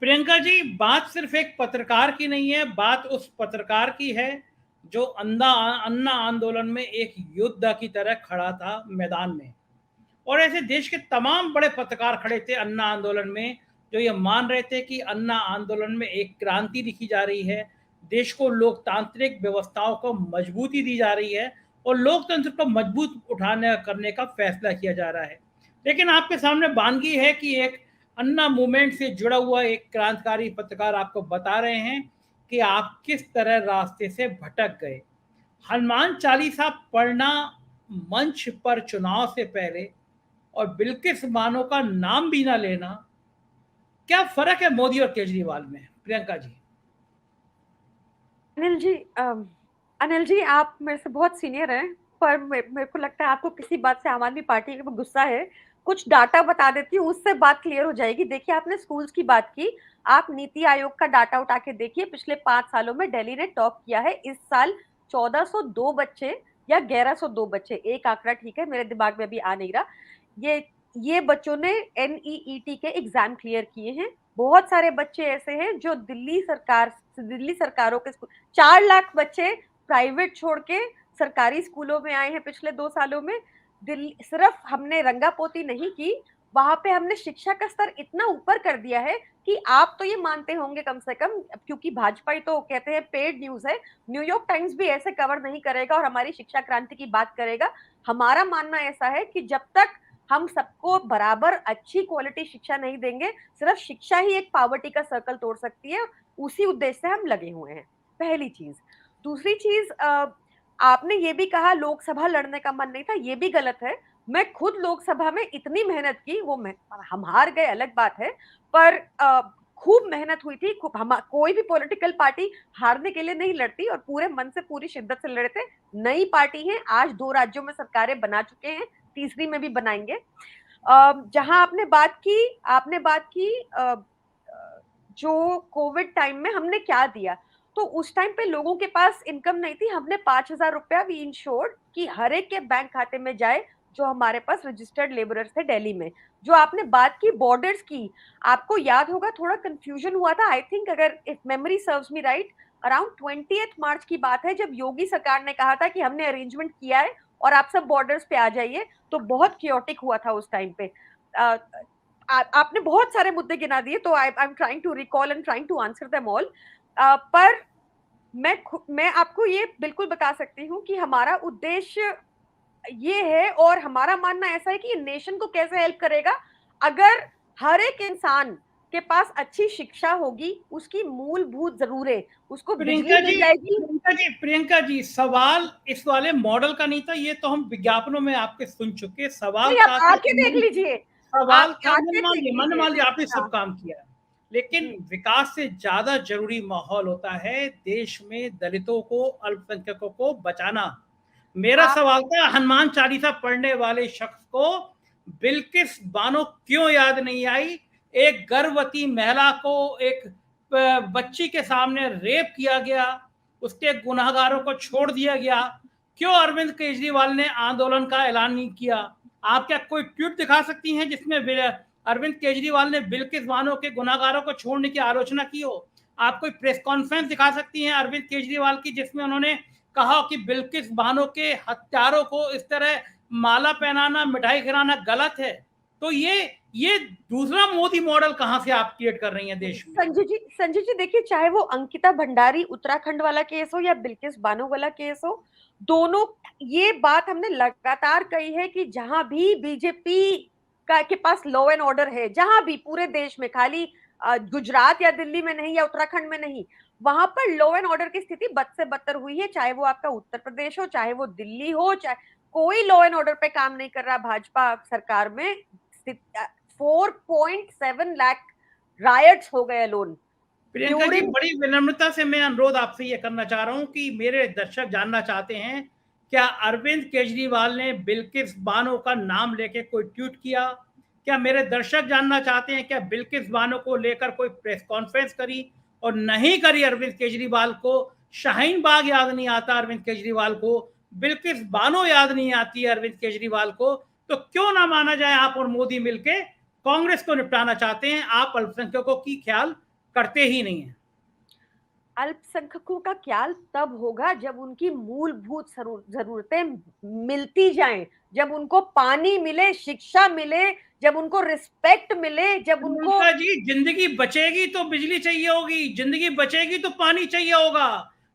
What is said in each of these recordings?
प्रियंका जी, बात सिर्फ एक पत्रकार की नहीं है, बात उस पत्रकार की है जो अन्ना आंदोलन में एक योद्धा की तरह खड़ा था मैदान में। और ऐसे देश के तमाम बड़े पत्रकार खड़े थे अन्ना आंदोलन में, जो ये मान रहे थे कि अन्ना आंदोलन में एक क्रांति लिखी जा रही है, देश को लोकतांत्रिक व्यवस्थाओं को मजबूती दी जा रही है और लोकतंत्र को मजबूत उठाने करने का फैसला किया जा रहा है। लेकिन आपके सामने बानगी है कि एक अन्ना मूवमेंट से जुड़ा हुआ एक क्रांतिकारी पत्रकार आपको बता रहे हैं कि आप किस तरह रास्ते से भटक गए। हनुमान चालीसा पढ़ना मंच पर चुनाव से पहले और बिल्किस बानो का नाम भी ना लेना, क्या फर्क है मोदी और केजरीवाल में, प्रियंका जी? अनिल जी अनिल जी, आप मेरे से बहुत सीनियर हैं। पर मेरे को लगता है आपको किसी बात से आम आदमी पार्टी के ऊपर गुस्सा है। कुछ डाटा बता देती हूँ, उससे बात क्लियर हो जाएगी। देखिए, आपने स्कूल्स की बात की। आप नीति आयोग का डाटा उठा के देखिए, पिछले 5 सालों में दिल्ली ने टॉप किया है। इस साल 1402 बच्चे या 1102 बच्चे, एक आंकड़ा ठीक है, मेरे दिमाग में अभी आ नहीं रहा। ये ये बच्चों ने एनईईटी के एग्जाम क्लियर किए हैं। बहुत सारे बच्चे ऐसे हैं जो दिल्ली सरकारों के स्कूल, 4 लाख बच्चे प्राइवेट छोड़ के सरकारी स्कूलों में आए हैं पिछले 2 सालों में। दिल्ली सिर्फ हमने रंगापोती नहीं की, वहां पे हमने शिक्षा का स्तर इतना ऊपर कर दिया है कि आप तो ये मानते होंगे कम से कम, क्योंकि भाजपा ही तो कहते हैं पेड न्यूज है, न्यूयॉर्क टाइम्स भी ऐसे कवर नहीं करेगा और हमारी शिक्षा क्रांति की बात करेगा। हमारा मानना ऐसा है कि जब तक हम सबको बराबर अच्छी क्वालिटी शिक्षा नहीं देंगे, सिर्फ शिक्षा ही एक पॉवर्टी का सर्कल तोड़ सकती है। उसी उद्देश्य से हम लगे हुए हैं, पहली चीज। दूसरी चीज, आपने ये भी कहा लोकसभा लड़ने का मन नहीं था, ये भी गलत है। मैं खुद लोकसभा में इतनी मेहनत की, हम हार गए अलग बात है, पर खूब मेहनत हुई थी। हम कोई भी पॉलिटिकल पार्टी हारने के लिए नहीं लड़ती और पूरे मन से पूरी शिद्दत से लड़े थे। नई पार्टी है, आज 2 राज्यों में सरकारें बना चुके हैं, तीसरी में भी बनाएंगे। जहां आपने बात की जो कोविड टाइम में हमने क्या दिया, तो उस टाइम पे लोगों के पास इनकम नहीं थी। हमने 5,000 रुपया वी इंश्योर्ड कि हर एक के बैंक खाते में जाए जो हमारे पास रजिस्टर्ड लेबरर्स थे दिल्ली में। जो आपने बात की बॉर्डर्स की, आपको याद होगा थोड़ा कंफ्यूजन हुआ था, आई थिंक, अगर if memory serves me right, around 20 मार्च की बात है, जब योगी सरकार ने कहा था कि हमने अरेंजमेंट किया है और आप सब बॉर्डर्स पे आ जाइए। तो बहुत क्योटिक हुआ था उस टाइम पे। आपने बहुत सारे मुद्दे गिना दिए, तो I am trying to recall and trying to answer them all. पर मैं आपको ये बिल्कुल बता सकती हूँ कि हमारा उद्देश्य ये है और हमारा मानना ऐसा है कि ये नेशन को कैसे हेल्प करेगा। अगर हर एक इंसान के पास अच्छी शिक्षा होगी, उसकी मूलभूत जरूरतें, उसको बिजली प्रियंका मिल जी, जाएगी। प्रियंका जी, सवाल इस वाले मॉडल का नहीं था, ये तो हम विज्ञापनों में आपके सुन चुके। सवाल नहीं, आप था कि आके देख लीजिए। सवाल आप था, आके देख मन लीजिए। मान लिया आपने हाँ सब काम किया, लेकिन जी। विकास से ज्यादा जरूरी माहौल होता है देश में दलितों को, अल्पसंख्यकों को बचाना। मेरा आप सवाल था, हनुमान चालीसा पढ़ने वाले शख्स को बिल्किस बानो क्यों याद नहीं आई? एक गर्भवती महिला को एक बच्ची के सामने रेप किया गया, उसके गुनाहगारों को छोड़ दिया गया, क्यों अरविंद केजरीवाल ने आंदोलन का ऐलान नहीं किया? आप क्या कोई ट्वीट दिखा सकती हैं जिसमें अरविंद केजरीवाल ने बिल्किस बानो के गुनाहगारों को छोड़ने की आलोचना की हो? आप कोई प्रेस कॉन्फ्रेंस दिखा सकती हैं अरविंद केजरीवाल की जिसमें उन्होंने कहा कि बिल्किस बानो के हत्यारों को इस तरह माला पहनाना, मिठाई खिलाना गलत है? तो ये दूसरा मोदी मॉडल कहां से आप क्रिएट कर रही हैं देश में? संजय जी देखिए, चाहे वो अंकिता भंडारी उत्तराखंड वाला केस हो या बिल्किस बानो वाला केस हो, दोनों, ये बात हमने लगातार कही है कि जहां भी बीजेपी का के पास लॉ एंड ऑर्डर है, जहां भी पूरे देश में, खाली गुजरात या दिल्ली में नहीं या उत्तराखंड में नहीं, वहां पर लॉ एंड ऑर्डर की स्थिति बद से बदतर हुई है। चाहे वो आपका उत्तर प्रदेश हो, चाहे वो दिल्ली हो, चाहे कोई लॉ एंड ऑर्डर पे काम नहीं कर रहा भाजपा सरकार में। 4.7 लाख रायट्स हो गए लोन प्रियंका जी, ड्यूरिंग। बड़ी विनम्रता से मैं अनुरोध आपसे ये करना चाह रहा हूं कि मेरे दर्शक जानना चाहते हैं, क्या अरविंद केजरीवाल ने बिल्किस बानो का नाम लेके कोई ट्वीट किया? क्या मेरे दर्शक जानना चाहते हैं क्या बिल्किस बानो को लेकर कोई प्रेस कॉन्फ्रेंस करी? और नहीं करी अरविंद केजरीवाल को, शाहीन बाग याद नहीं आता अरविंद केजरीवाल को, बिल्किस बानो याद नहीं आती है अरविंद केजरीवाल को, तो क्यों ना माना जाए आप और मोदी मिलके कांग्रेस को निपटाना चाहते हैं, आप अल्पसंख्यकों की ख्याल करते ही नहीं है। अल्पसंख्यकों का क्या तब होगा जब उनकी मूलभूत जरूरतें मिलती जाएं, जब उनको पानी मिले, शिक्षा मिले, जब उनको रिस्पेक्ट मिले, जब उनको। प्रियंका जी, जिंदगी बचेगी तो बिजली चाहिए होगी, जिंदगी बचेगी तो पानी चाहिए होगा।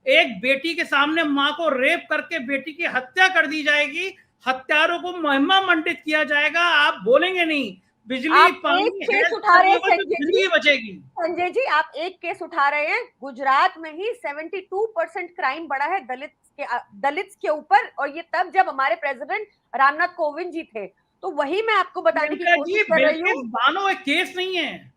एक बेटी के सामने माँ को रेप करके बेटी की हत्या कर दी जाएगी, हत्यारों को महिमा मंडित किया जाएगा, आप बोलेंगे नहीं। बिजली, आप एक पानी, केस हेल्थ उठा रहे चाहिए हैं होगा तो जिंदगी बचेगी। संजय जी, आप एक केस उठा रहे हैं। गुजरात में ही 72% क्राइम बढ़ा है दलित्स के ऊपर, और ये तब जब हमारे प्रेसिडेंट रामनाथ कोविंद जी थे। तो वही मैं आपको बताने की प्रियंका जी, कोशिश कर रही बिल्किस हूँ। बानो एक केस नहीं है,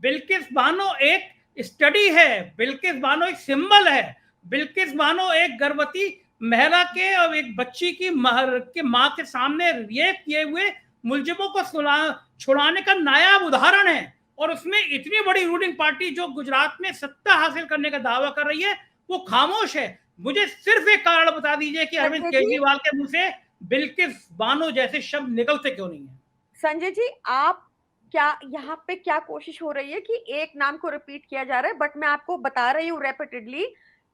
बिल्किस बानो एक स्टडी है, बिल्किस बानो एक सिंबल है, बिल्किस बानो एक गर्भवती महिला के और एक बच्ची की माँ के सामने रेप किए हुए मुलजिमों को छुड़ाने का नायाब उदाहरण है। और उसमें इतनी बड़ी रूलिंग पार्टी जो गुजरात में सत्ता हासिल करने का दावा कर रही है, वो खामोश है। मुझे सिर्फ एक कारण बता दीजिए कि अरविंद संजय जी, केजरीवाल के मुंह से बिल्किस बानो जैसे शब्द निकलते क्यों नहीं है? संजय जी, आप क्या यहाँ पे क्या कोशिश हो रही है कि एक नाम को रिपीट किया जा रहा है, बट मैं आपको बता रही हूँ रेपिटेडली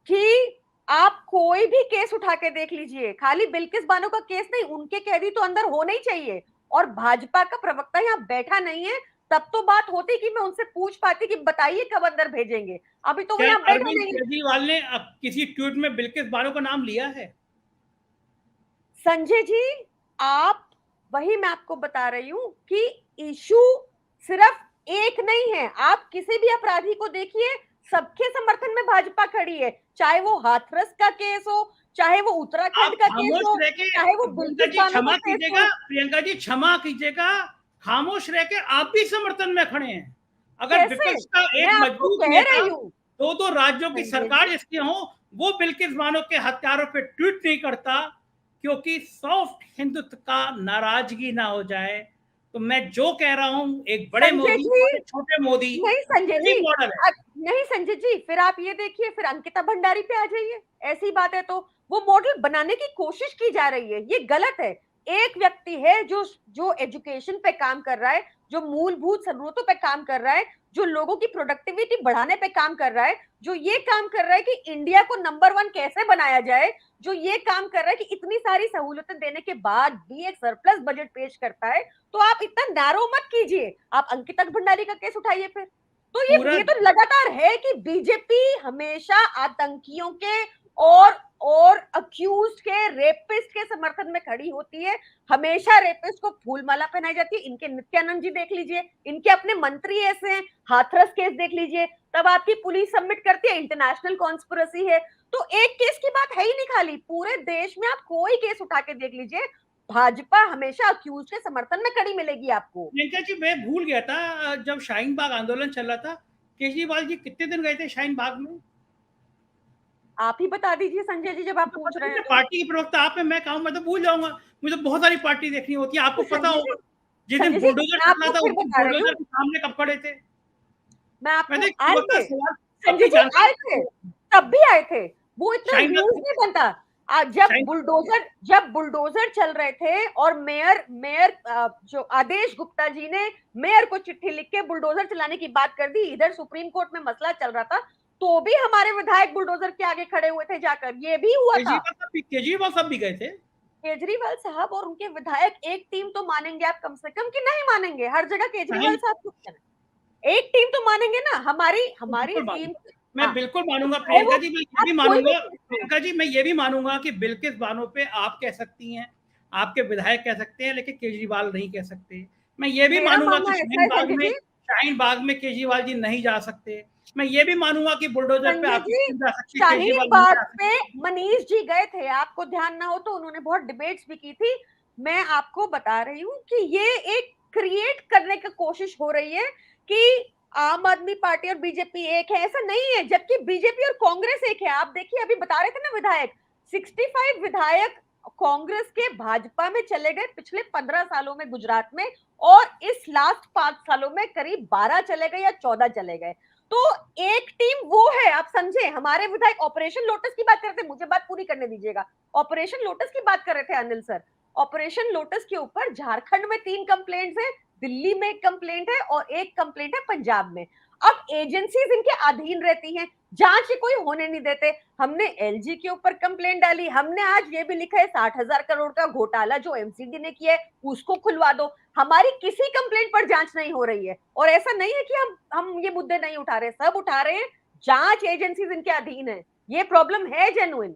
कि आप कोई भी केस उठा के देख लीजिए, खाली बिल्किस बानो का केस नहीं, उनके कैदी तो अंदर होने ही चाहिए। और भाजपा का प्रवक्ता यहाँ बैठा नहीं है, तब तो बात होती कि मैं उनसे पूछ पाती कि बताइए कब अंदर भेजेंगे। अभी तो वो क्या यहाँ बैठा अरविंद नहीं है। केजरीवाल ने किसी ट्वीट में बिल्किस बानो का नाम लिया है? संजय जी, आप, वही मैं आपको बता रही हूं कि इशू सिर्फ एक नहीं है। आप किसी भी अपराधी को देखिए, सबके समर्थन में भाजपा खड़ी है, चाहे वो हाथरस का केस हो, चाहे वो आप उत्तराखंड का केस खामोश हो, रह के, चाहे वो प्रियंका बिल्किस जी बानो का क्षमा केस हो। कीजिएगा, प्रियंका जी क्षमा कीजिएगा, खामोश रह के आप भी समर्थन में खड़े हैं। अगर कैसे? विपक्ष का मैं एक आपको मजबूत कह नेता रही हूँ दो राज्यों की संजय सरकार जी। जिसके हो, वो बिल्किस बानो के हत्यारों पे ट्वीट नहीं करता, क्योंकि सॉफ्ट हिंदुत्व का नाराजगी ना हो जाए। तो मैं जो कह रहा हूं, एक बड़े संजय मोदी जी, और एक छोटे मोदी, नहीं संजय यही जी, मॉडल है। नहीं संजय जी, फिर आप ये देखिए, फिर अंकिता भंडारी पे आ जाइए। ऐसी बात है तो वो मॉडल बनाने की कोशिश की जा रही है, ये गलत है। एक व्यक्ति है जो जो एजुकेशन पे काम कर रहा है, जो मूलभूत जरूरतों पे काम कर रहा है, जो लोगों की प्रोडक्टिविटी बढ़ाने पे काम कर रहा है, जो ये काम कर रहा है कि इंडिया को नंबर 1 कैसे बनाया जाए, जो ये काम कर रहा है कि इतनी सारी सहूलतें देने के बाद भी एक सरप्लस बजट पेश करता है। तो आप इतना नैरो मत कीजिए, आप अंकिता भंडारी का केस उठाइए फिर। तो पूरा ये तो लगातार है कि बीजेपी हमेशा आतंकियों के और अक्यूज के, रेपिस्ट के समर्थन में खड़ी होती है। हमेशा रेपिस्ट को फूल माला पहनाई जाती है। इनके नित्यानंद जी देख लीजिए, इनके अपने मंत्री ऐसे हैं। हाथरस केस देख लीजिए, तब आपकी पुलिस सबमिट करती है इंटरनेशनल कॉन्स्पिरेसी है। तो एक केस की बात है ही नहीं, खाली पूरे देश में आप कोई केस उठा के देख लीजिए, भाजपा हमेशा अक्यूज के समर्थन में खड़ी मिलेगी आपको। प्रियंका जी, मैं भूल गया था, जब शाहीन बाग आंदोलन चल रहा था, केजरीवाल जी कितने दिन गए थे शाहीन बाग में? आप ही बता दीजिए संजय जी, जब आप तो पूछ पता रहे नहीं, हैं तो। पार्टी की प्रवक्ता आप है, मैं कहूँ मैं तो भूल जाऊंगा। मुझे तो बहुत सारी पार्टी देखनी होती है, आपको तो पता संजय जी, होगा। जिस दिन बुलडोजर मैं चल रहा आपको था, फिर उस दिन बता रही बुलडोजर हूँ, के सामने कब खड़े थे? मैं मैं आपको तो एक आए प्रवक्ता थे सवाल संजय अपनी जी, आए जानकारी थे, तब भी आए थे। वो इतना शाहीन न्यूज बाग, नहीं बनता। जब शाहीन बुलडोजर चल रहे थे और मेयर मेयर जो आदेश गुप्ता जी ने मेयर को चिट्ठी लिख के बुलडोजर चलाने की बात कर दी, इधर सुप्रीम कोर्ट में मसला चल रहा था, तो भी हमारे विधायक बुलडोजर के आगे खड़े हुए थे जाकर, ये भी हुआ था। केजरीवाल साहब भी गए थे। केजरीवाल साहब और उनके विधायक एक टीम तो मानेंगे आप कम से कम, कि नहीं मानेंगे? हर जगह केजरीवाल शाहीन, साहब क्यों कहना? एक टीम तो मानेंगे ना, हमारी हमारी बिल्कुल टीम। मानूंगा, मैं हाँ, बिल्कुल तो मानूंगा चाहे प्रियंका वो जी, मैं ये आप भी कोई भी मानूंगा केस हो। प्रियंका जी, मैं ये भी मानूंगा कि बिल्किस बानो पे आप कह सकती हैं, आपके विधायक कह सकते हैं, लेकिन केजरीवाल नहीं कह सकते। मैं ये भी मेरा मानूंगा कि मानना ऐसा है संजय जी, शाहीन बाग में केजरीवाल जी नहीं जा सकते। मैं ये भी मानूंगा कि बुलडोजर पे संजय आपकी जी, टीम जा सकती है, शाहीन केजरीवाल नहीं बाग जा पे सकते। मनीष जी गए थे, आपको ध्यान ना हो तो उन्होंने बहुत डिबेट्स भी की थी। मैं आपको बता रही हूँ कि ये एक क्रिएट करने की कोशिश हो रही है कि आम आदमी पार्टी और बीजेपी एक है, ऐसा नहीं है, जबकि बीजेपी और कांग्रेस एक है। आप देखिए, अभी बता रहे थे ना विधायक, 65 विधायक कांग्रेस के भाजपा में चले गए पिछले 15 सालों में गुजरात में, और इस लास्ट 5 सालों में करीब 12 चले गए या 14 चले गए। तो एक टीम वो है, आप समझे। हमारे विधायक ऑपरेशन लोटस की बात करते, मुझे बात पूरी करने दीजिएगा। ऑपरेशन लोटस की बात कर रहे थे अनिल सर। ऑपरेशन लोटस के ऊपर झारखंड में 3 कंप्लेंट्स है, दिल्ली में 1 कंप्लेंट है और 1 कंप्लेंट है पंजाब में। अब एजेंसीज इनके अधीन रहती हैं, जांच कोई होने नहीं देते। हमने एलजी के ऊपर कंप्लेंट डाली, हमने आज ये भी लिखा है 60,000 करोड़ का घोटाला जो एमसीडी ने किया है उसको खुलवा दो। हमारी किसी कंप्लेंट पर जांच नहीं हो रही है। और ऐसा नहीं है कि हम ये मुद्दे नहीं उठा रहे, सब उठा रहे हैं, जांच एजेंसीज इनके अधीन है। ये प्रॉब्लम है जेन्युइन।